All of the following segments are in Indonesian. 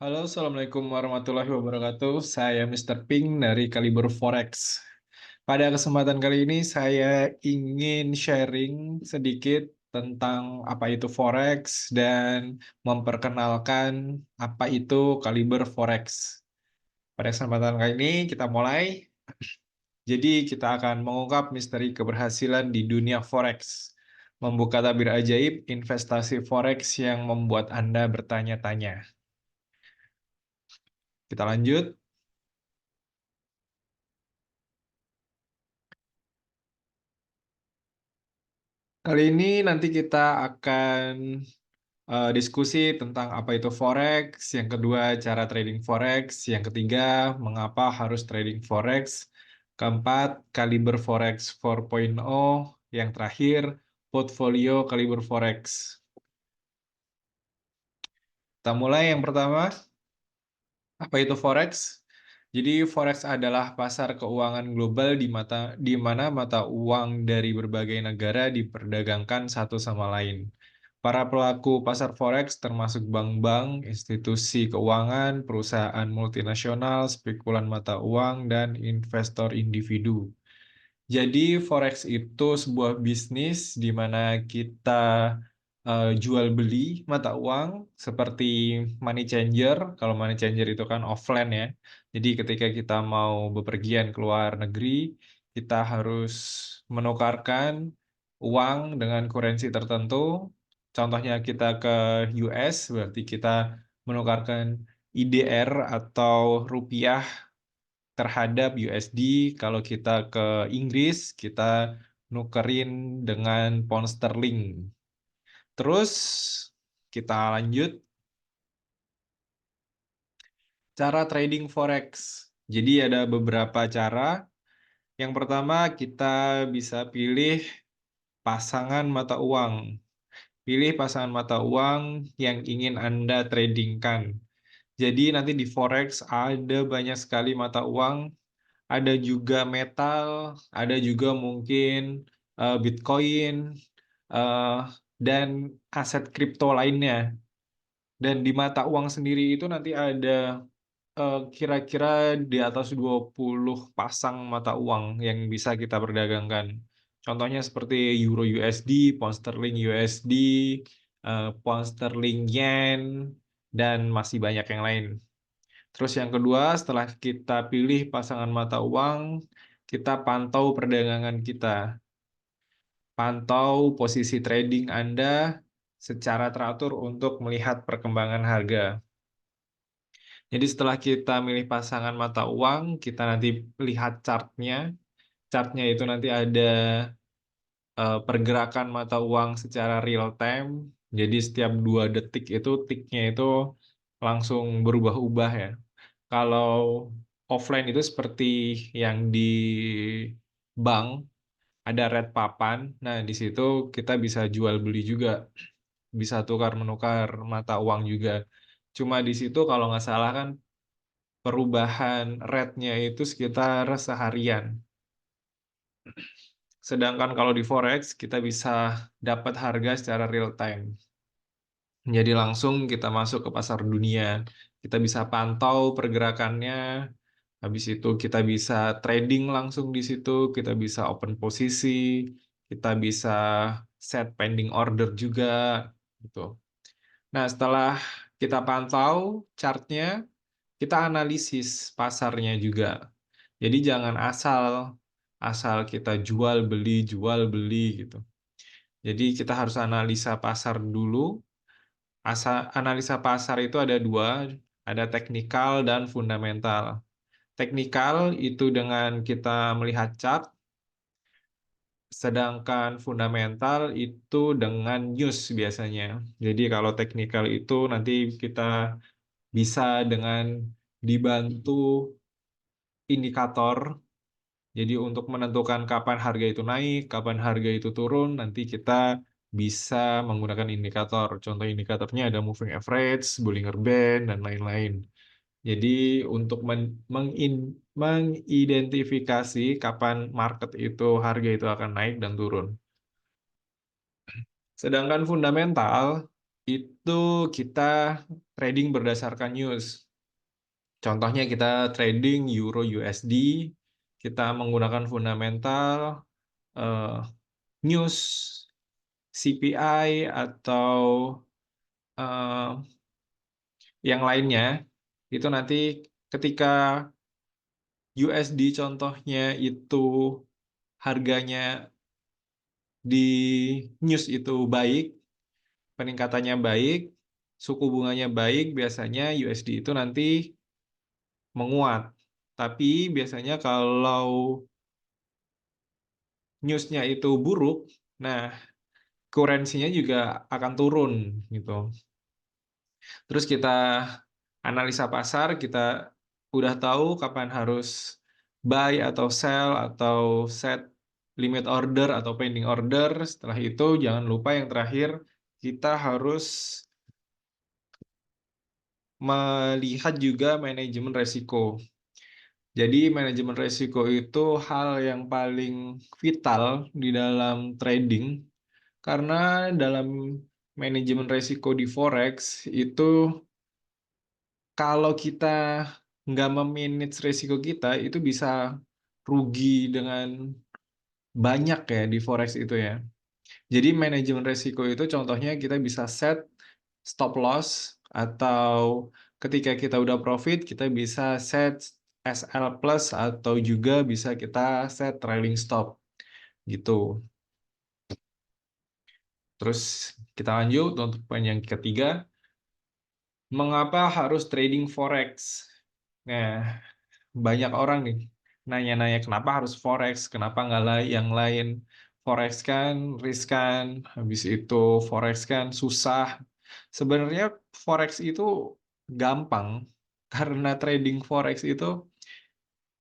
Halo, Assalamualaikum warahmatullahi wabarakatuh. Saya Mr. Ping dari Kaliber Forex. Pada kesempatan kali ini saya ingin sharing sedikit tentang apa itu Forex dan memperkenalkan apa itu Kaliber Forex. Pada kesempatan kali ini kita mulai. Jadi kita akan mengungkap misteri keberhasilan di dunia Forex. Membuka tabir ajaib investasi Forex yang membuat Anda bertanya-tanya. Kita lanjut. Kali ini nanti kita akan diskusi tentang apa itu Forex, yang kedua cara trading Forex, yang ketiga mengapa harus trading Forex, keempat kaliber Forex 4.0, yang terakhir portfolio kaliber Forex. Kita mulai yang pertama, apa itu Forex? Jadi Forex adalah pasar keuangan global di mana mata uang dari berbagai negara diperdagangkan satu sama lain. Para pelaku pasar Forex termasuk bank-bank, institusi keuangan, perusahaan multinasional, spekulan mata uang, dan investor individu. Jadi Forex itu sebuah bisnis di mana kita jual beli mata uang seperti money changer. Kalau money changer itu kan offline ya. Jadi ketika kita mau bepergian ke luar negeri, kita harus menukarkan uang dengan kurensi tertentu. Contohnya kita ke US, berarti kita menukarkan IDR atau rupiah terhadap USD. Kalau kita ke Inggris, kita nukerin dengan pound sterling. Terus kita lanjut cara trading forex. Jadi ada beberapa cara. Yang pertama kita bisa pilih pasangan mata uang. Pilih pasangan mata uang yang ingin Anda tradingkan. Jadi nanti di forex ada banyak sekali mata uang, ada juga metal, ada juga mungkin Bitcoin, eh, dan aset kripto lainnya. Dan di mata uang sendiri itu nanti ada kira-kira di atas 20 pasang mata uang yang bisa kita perdagangkan. Contohnya seperti Euro USD, Pound Sterling USD, Pound Sterling Yen, dan masih banyak yang lain. Terus yang kedua, setelah kita pilih pasangan mata uang, kita pantau perdagangan kita. Pantau posisi trading Anda secara teratur untuk melihat perkembangan harga. Jadi setelah kita milih pasangan mata uang, kita nanti lihat chartnya. Chartnya itu nanti ada pergerakan mata uang secara real time. Jadi setiap 2 detik itu tiknya itu langsung berubah-ubah ya. Kalau offline itu seperti yang di bank, ada red papan. Nah, di situ kita bisa jual beli juga, bisa tukar menukar mata uang juga. Cuma di situ kalau nggak salah kan perubahan rate-nya itu sekitar seharian. Sedangkan kalau di forex kita bisa dapat harga secara real time. Jadi langsung kita masuk ke pasar dunia. Kita bisa pantau pergerakannya. Habis itu kita bisa trading langsung di situ, kita bisa open posisi, kita bisa set pending order juga gitu. Nah, setelah kita pantau chartnya, kita analisis pasarnya juga. Jadi jangan asal kita jual beli gitu. Jadi kita harus analisa pasar dulu. Analisa pasar itu ada dua, ada teknikal dan fundamental. Teknikal itu dengan kita melihat chart, sedangkan fundamental itu dengan news biasanya. Jadi kalau teknikal itu nanti kita bisa dengan dibantu indikator. Jadi untuk menentukan kapan harga itu naik, kapan harga itu turun, nanti kita bisa menggunakan indikator. Contoh indikatornya ada moving average, Bollinger Band, dan lain-lain. Jadi untuk mengidentifikasi kapan market itu harga itu akan naik dan turun. Sedangkan fundamental itu kita trading berdasarkan news. Contohnya kita trading Euro USD, kita menggunakan fundamental, news, CPI, atau eh, yang lainnya. Itu nanti ketika USD contohnya itu harganya di news itu baik, peningkatannya baik, suku bunganya baik, biasanya USD itu nanti menguat. Tapi biasanya kalau news-nya itu buruk, nah currency-nya juga akan turun gitu. Terus kita analisa pasar, kita udah tahu kapan harus buy atau sell atau set limit order atau pending order. Setelah itu jangan lupa yang terakhir, kita harus melihat juga manajemen resiko. Jadi manajemen resiko itu hal yang paling vital di dalam trading, karena dalam manajemen resiko di forex itu kalau kita nggak memanage resiko kita itu bisa rugi dengan banyak ya di forex itu ya. Jadi manajemen resiko itu contohnya kita bisa set stop loss, atau ketika kita udah profit kita bisa set SL plus, atau juga bisa kita set trailing stop gitu. Terus kita lanjut untuk poin yang ketiga, mengapa harus trading forex? Nah, banyak orang nih nanya-nanya kenapa harus forex, kenapa nggak yang lain. Forex kan riskan, habis itu forex kan susah. Sebenarnya forex itu gampang, karena trading forex itu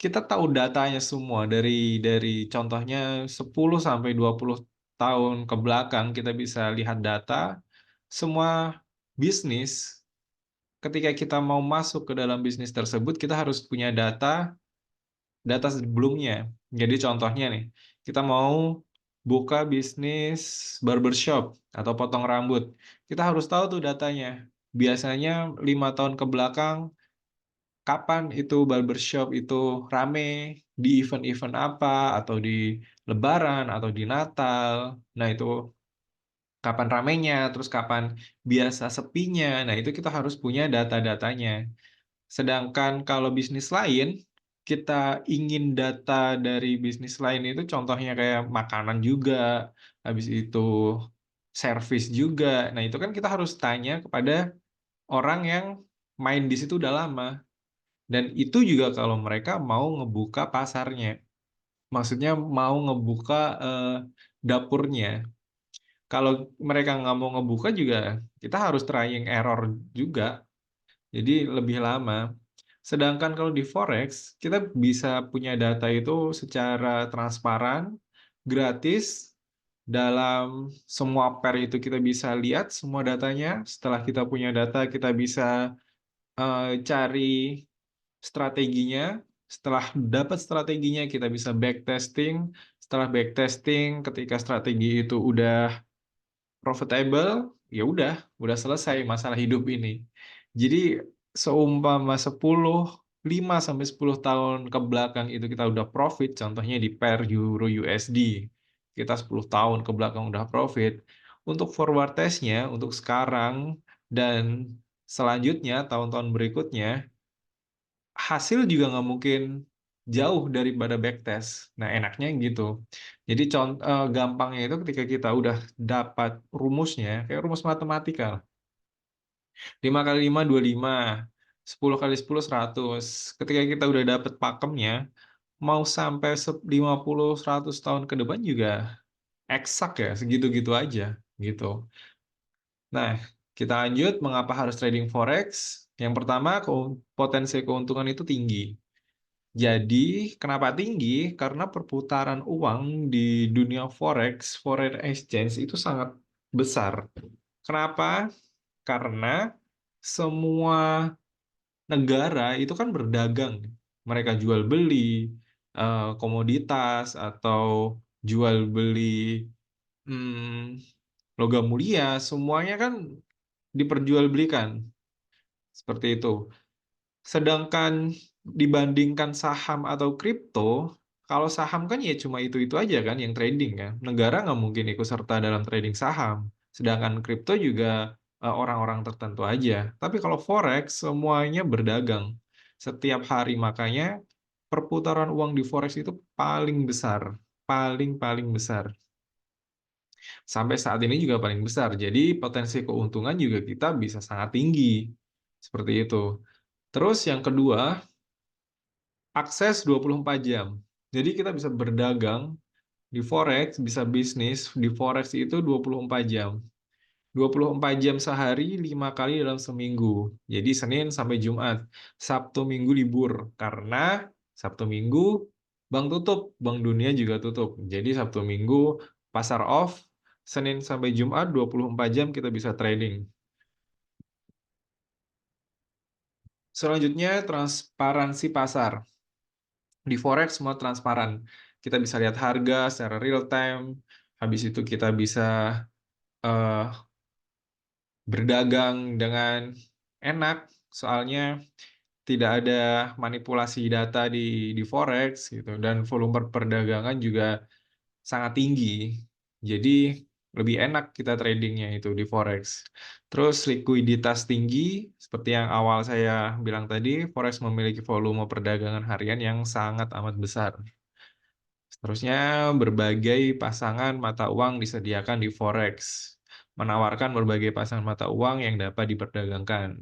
kita tahu datanya semua dari contohnya 10 sampai 20 tahun ke belakang kita bisa lihat data semua bisnis. Ketika kita mau masuk ke dalam bisnis tersebut, kita harus punya data sebelumnya. Jadi contohnya nih, kita mau buka bisnis barbershop atau potong rambut. Kita harus tahu tuh datanya. Biasanya 5 tahun ke belakang, kapan itu barbershop itu rame, di event-event apa, atau di Lebaran, atau di Natal. Nah itu kapan ramenya, terus kapan biasa sepinya. Nah itu kita harus punya data-datanya. Sedangkan kalau bisnis lain, kita ingin data dari bisnis lain itu contohnya kayak makanan juga, habis itu service juga. Nah, itu kan kita harus tanya kepada orang yang main di situ udah lama. Dan itu juga kalau mereka mau ngebuka pasarnya. Maksudnya mau ngebuka dapurnya. Kalau mereka nggak mau ngebuka juga, kita harus trying error juga. Jadi lebih lama. Sedangkan kalau di forex, kita bisa punya data itu secara transparan, gratis, dalam semua pair itu kita bisa lihat semua datanya. Setelah kita punya data, kita bisa cari strateginya. Setelah dapat strateginya, kita bisa backtesting. Setelah backtesting, ketika strategi itu udah profitable, ya udah selesai masalah hidup ini. Jadi seumpama 5 sampai 10 tahun ke belakang itu kita udah profit, contohnya di pair Euro USD. Kita 10 tahun ke belakang udah profit. Untuk forward test-nya untuk sekarang dan selanjutnya tahun-tahun berikutnya, hasil juga nggak mungkin jauh daripada backtest. Nah, enaknya gitu. Jadi gampangnya itu ketika kita udah dapat rumusnya, kayak rumus matematika. 5 kali 5, 25. 10 kali 10, 100. Ketika kita udah dapat pakemnya, mau sampai 50, 100 tahun ke depan juga eksak ya, segitu-gitu aja, gitu. Nah, kita lanjut, mengapa harus trading forex? Yang pertama, potensi keuntungan itu tinggi. Jadi, kenapa tinggi? Karena perputaran uang di dunia forex, foreign exchange itu sangat besar. Kenapa? Karena semua negara itu kan berdagang. Mereka jual beli komoditas atau jual beli logam mulia, semuanya kan diperjualbelikan, seperti itu. Sedangkan dibandingkan saham atau kripto, kalau saham kan ya cuma itu-itu aja kan yang trading kan. Negara nggak mungkin ikut serta dalam trading saham. Sedangkan kripto juga orang-orang tertentu aja. Tapi kalau forex semuanya berdagang setiap hari, makanya perputaran uang di forex itu paling besar, paling besar. Sampai saat ini juga paling besar. Jadi potensi keuntungan juga kita bisa sangat tinggi. Seperti itu. Terus yang kedua, akses 24 jam. Jadi kita bisa berdagang di forex, bisa bisnis di forex itu 24 jam. 24 jam sehari, 5 kali dalam seminggu. Jadi Senin sampai Jumat. Sabtu Minggu libur. Karena Sabtu Minggu bank tutup, bank dunia juga tutup. Jadi Sabtu Minggu pasar off, Senin sampai Jumat 24 jam kita bisa trading. Selanjutnya transparansi pasar. Di forex semua transparan. Kita bisa lihat harga secara real time. Habis itu kita bisa eh, berdagang dengan enak, soalnya tidak ada manipulasi data di forex gitu, dan volume perdagangan juga sangat tinggi. Jadi lebih enak kita tradingnya itu di forex. Terus likuiditas tinggi, seperti yang awal saya bilang tadi, forex memiliki volume perdagangan harian yang sangat amat besar. Seterusnya, berbagai pasangan mata uang disediakan di forex, menawarkan berbagai pasangan mata uang yang dapat diperdagangkan.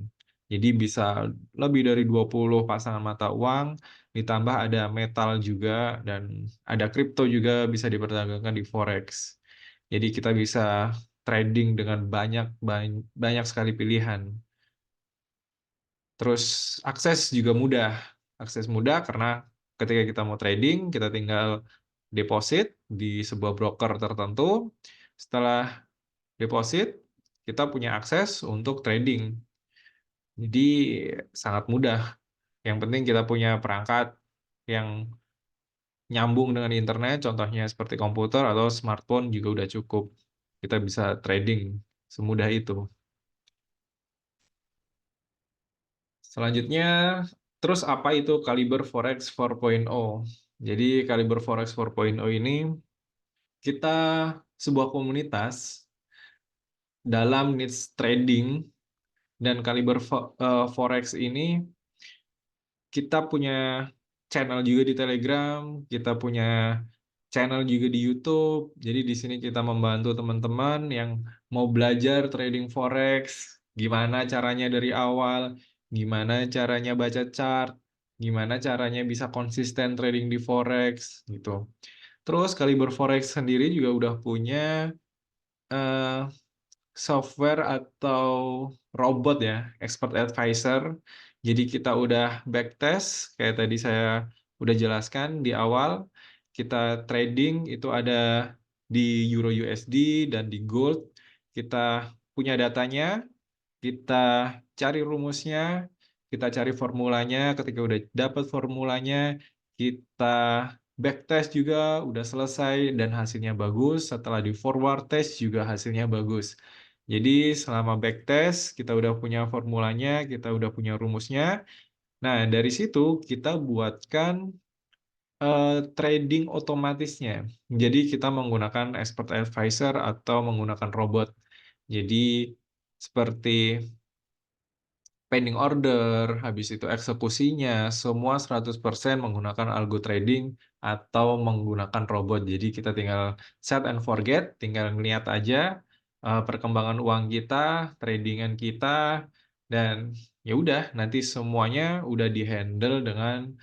Jadi bisa lebih dari 20 pasangan mata uang, ditambah ada metal juga, dan ada kripto juga bisa diperdagangkan di forex. Jadi kita bisa trading dengan banyak sekali pilihan. Terus akses juga mudah. Akses mudah karena ketika kita mau trading, kita tinggal deposit di sebuah broker tertentu. Setelah deposit, kita punya akses untuk trading. Jadi sangat mudah. Yang penting kita punya perangkat yang nyambung dengan internet, contohnya seperti komputer atau smartphone juga udah cukup. Kita bisa trading semudah itu. Selanjutnya, terus apa itu Kaliber Forex 4.0? Jadi Kaliber Forex 4.0 ini kita sebuah komunitas dalam niche trading, dan Kaliber Forex ini kita punya channel juga di Telegram, kita punya channel juga di YouTube. Jadi di sini kita membantu teman-teman yang mau belajar trading forex, gimana caranya dari awal, gimana caranya baca chart, gimana caranya bisa konsisten trading di forex gitu. Terus Kaliber Forex sendiri juga udah punya eh, software atau robot ya, expert advisor. Jadi kita udah backtest, kayak tadi saya udah jelaskan di awal, kita trading itu ada di Euro USD dan di Gold. Kita punya datanya, kita cari rumusnya, kita cari formulanya. Ketika udah dapat formulanya, kita backtest juga, udah selesai dan hasilnya bagus. Setelah di forward test juga hasilnya bagus. Jadi selama backtest kita udah punya formulanya, kita udah punya rumusnya. Nah, dari situ kita buatkan trading otomatisnya. Jadi kita menggunakan expert advisor atau menggunakan robot. Jadi seperti pending order, habis itu eksekusinya, semua 100% menggunakan algo trading atau menggunakan robot. Jadi kita tinggal set and forget, tinggal ngeliat aja perkembangan uang kita, tradingan kita, dan ya udah nanti semuanya udah dihandle dengan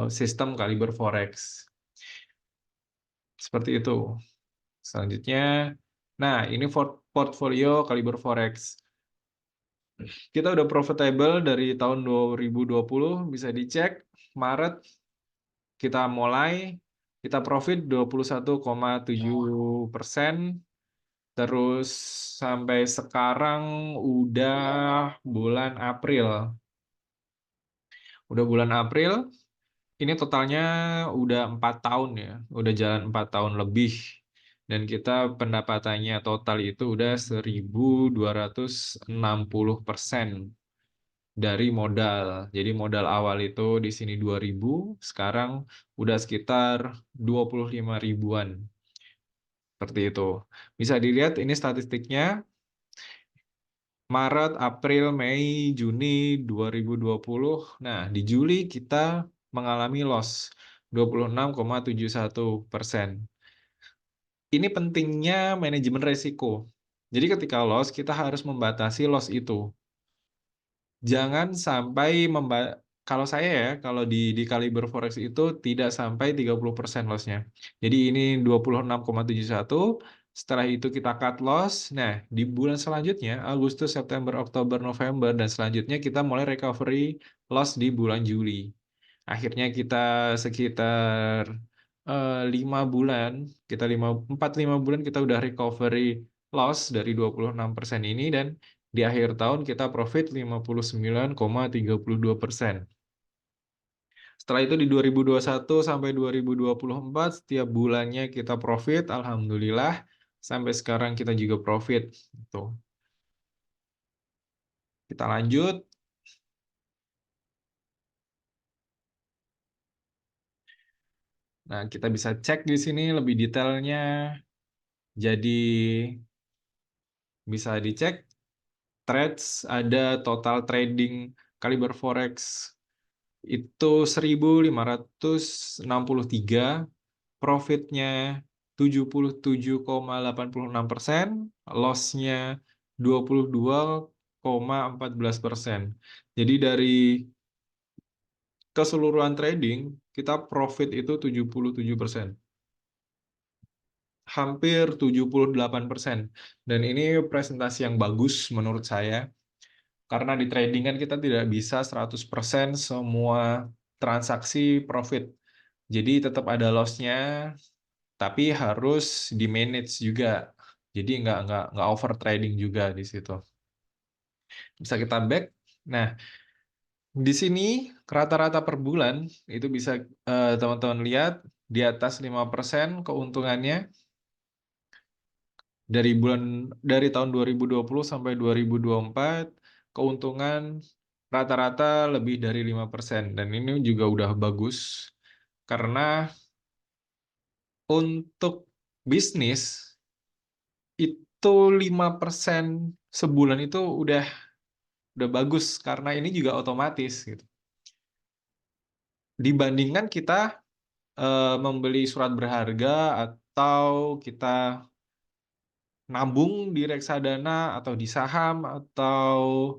sistem Kaliber Forex. Seperti itu. Selanjutnya, nah ini portfolio Kaliber Forex. Kita udah profitable dari tahun 2020, bisa dicek. Maret kita mulai, kita profit 21,7%. Terus sampai sekarang udah bulan April. Udah bulan April, ini totalnya udah 4 tahun ya. Udah jalan 4 tahun lebih. dan kita pendapatannya total itu udah 1.260% dari modal. Jadi modal awal itu di sini 2.000, sekarang udah sekitar 25 ribuan. Seperti itu. Bisa dilihat ini statistiknya Maret, April, Mei, Juni 2020. Nah, di Juli kita mengalami loss 26,71%. Ini pentingnya manajemen resiko. Jadi ketika loss, kita harus membatasi loss itu. Jangan sampai kalau saya ya, kalau di Kaliber Forex itu tidak sampai 30% loss-nya. Jadi ini 26,71, setelah itu kita cut loss. Nah, di bulan selanjutnya, Agustus, September, Oktober, November, dan selanjutnya kita mulai recovery loss di bulan Juli. Akhirnya kita sekitar 5 bulan, 4-5 bulan kita udah recovery loss dari 26% ini, dan di akhir tahun kita profit 59,32%. Setelah itu di 2021 sampai 2024 setiap bulannya kita profit, alhamdulillah. Sampai sekarang kita juga profit. Tuh. Kita lanjut. Nah, kita bisa cek di sini lebih detailnya. Jadi bisa dicek trades, ada total trading Kaliber Forex itu 1.563, profitnya 77,86%, loss-nya 22,14%. Jadi dari keseluruhan trading, kita profit itu 77%. Hampir 78%. Dan ini presentasi yang bagus menurut saya. Karena di trading kan kita tidak bisa 100% semua transaksi profit. Jadi tetap ada loss-nya, tapi harus di-manage juga. Jadi nggak over trading juga di situ. Bisa kita back. Nah, di sini rata-rata per bulan itu bisa teman-teman lihat di atas 5% keuntungannya dari tahun 2020 sampai 2024, keuntungan rata-rata lebih dari 5%, dan ini juga udah bagus karena untuk bisnis itu 5% sebulan itu udah bagus karena ini juga otomatis gitu. Dibandingkan kita membeli surat berharga atau kita nabung di reksadana atau di saham atau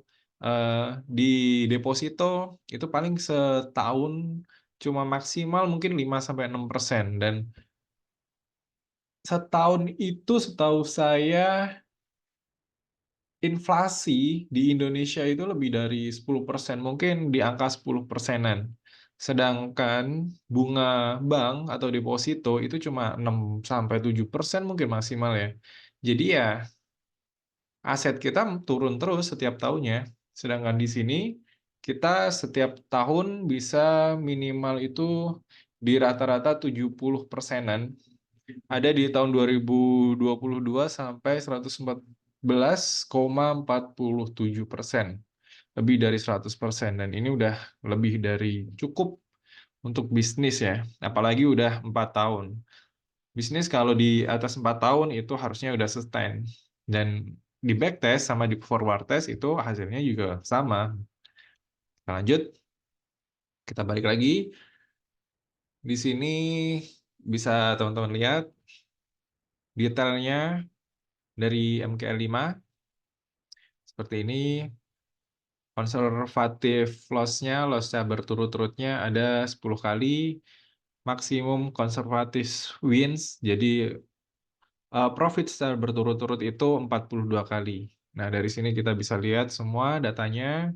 di deposito, itu paling setahun cuma maksimal mungkin 5-6%, dan setahun itu setahu saya inflasi di Indonesia itu lebih dari 10%, mungkin di angka 10%-an. Sedangkan bunga bank atau deposito itu cuma 6-7% mungkin maksimal ya. Jadi ya aset kita turun terus setiap tahunnya. Sedangkan di sini kita setiap tahun bisa minimal itu di rata-rata 70%-an. Ada di tahun 2022 sampai 114,47%. Lebih dari 100%, dan ini udah lebih dari cukup untuk bisnis ya. Apalagi udah 4 tahun. Bisnis kalau di atas 4 tahun itu harusnya udah sustain. Dan di backtest sama di forward test itu hasilnya juga sama. Kita lanjut, kita balik lagi. Di sini bisa teman-teman lihat detailnya dari MKL5 seperti ini. Konservatif loss-nya berturut-turutnya ada 10 kali. Maksimum konservatif wins, jadi profit secara berturut-turut itu 42 kali. Nah, dari sini kita bisa lihat semua datanya.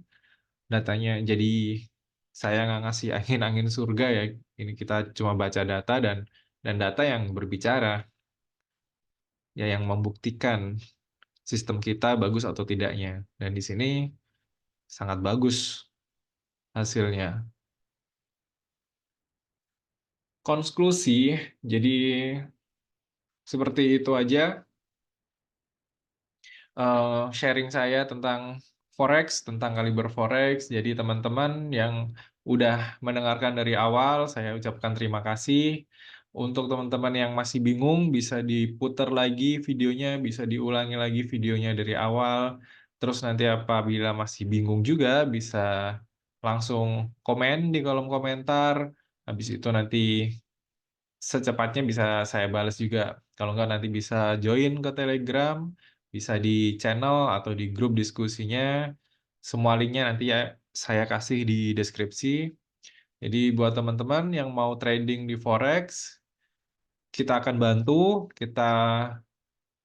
Jadi saya nggak ngasih angin-angin surga ya. Ini kita cuma baca data, dan data yang berbicara, ya, yang membuktikan sistem kita bagus atau tidaknya. Dan di sini sangat bagus hasilnya. Konklusi, jadi Seperti itu aja, sharing saya tentang forex, tentang kaliber forex. Jadi teman-teman yang udah mendengarkan dari awal, saya ucapkan terima kasih. Untuk teman-teman yang masih bingung, bisa diputar lagi videonya, bisa diulangi lagi videonya dari awal. Terus nanti apabila masih bingung juga, bisa langsung komen di kolom komentar. Habis itu nanti secepatnya bisa saya balas juga. Kalau nggak nanti bisa join ke Telegram, bisa di channel atau di grup diskusinya. Semua linknya nanti ya saya kasih di deskripsi. Jadi buat teman-teman yang mau trading di forex, kita akan bantu, kita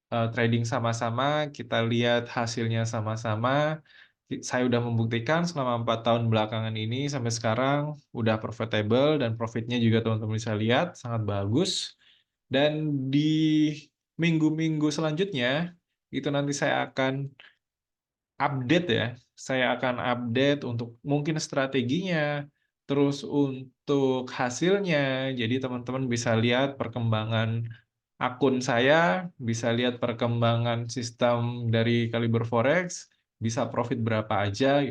trading sama-sama, kita lihat hasilnya sama-sama. Saya udah membuktikan selama 4 tahun belakangan ini sampai sekarang udah profitable dan profitnya juga teman-teman bisa lihat sangat bagus. Dan di minggu-minggu selanjutnya, itu nanti saya akan update ya, saya akan update untuk mungkin strateginya, terus untuk hasilnya. Jadi teman-teman bisa lihat perkembangan akun saya, bisa lihat perkembangan sistem dari Kaliber Forex, bisa profit berapa aja,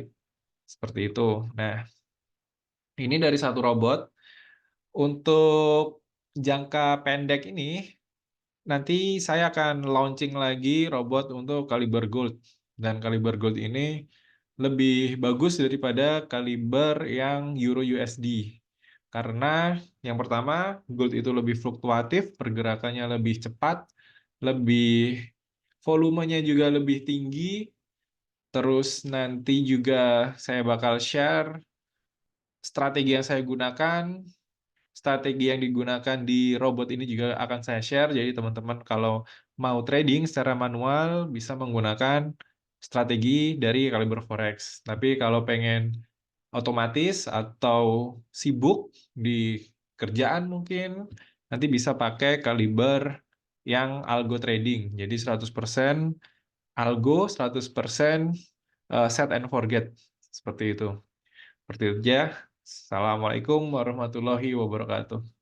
seperti itu. Nah, ini dari satu robot. Untuk jangka pendek ini, nanti saya akan launching lagi robot untuk Kaliber Gold. Dan Kaliber Gold ini lebih bagus daripada Kaliber yang Euro USD. Karena yang pertama, gold itu lebih fluktuatif, pergerakannya lebih cepat, lebih volumenya juga lebih tinggi. Terus nanti juga saya bakal share strategi yang saya gunakan, strategi yang digunakan di robot ini juga akan saya share. Jadi teman-teman kalau mau trading secara manual bisa menggunakan strategi dari Kaliber Forex. Tapi kalau pengen otomatis atau sibuk di kerjaan mungkin, nanti bisa pakai Kaliber yang algo trading. Jadi 100% algo, 100% set and forget. Seperti itu. Seperti itu aja. Assalamualaikum warahmatullahi wabarakatuh.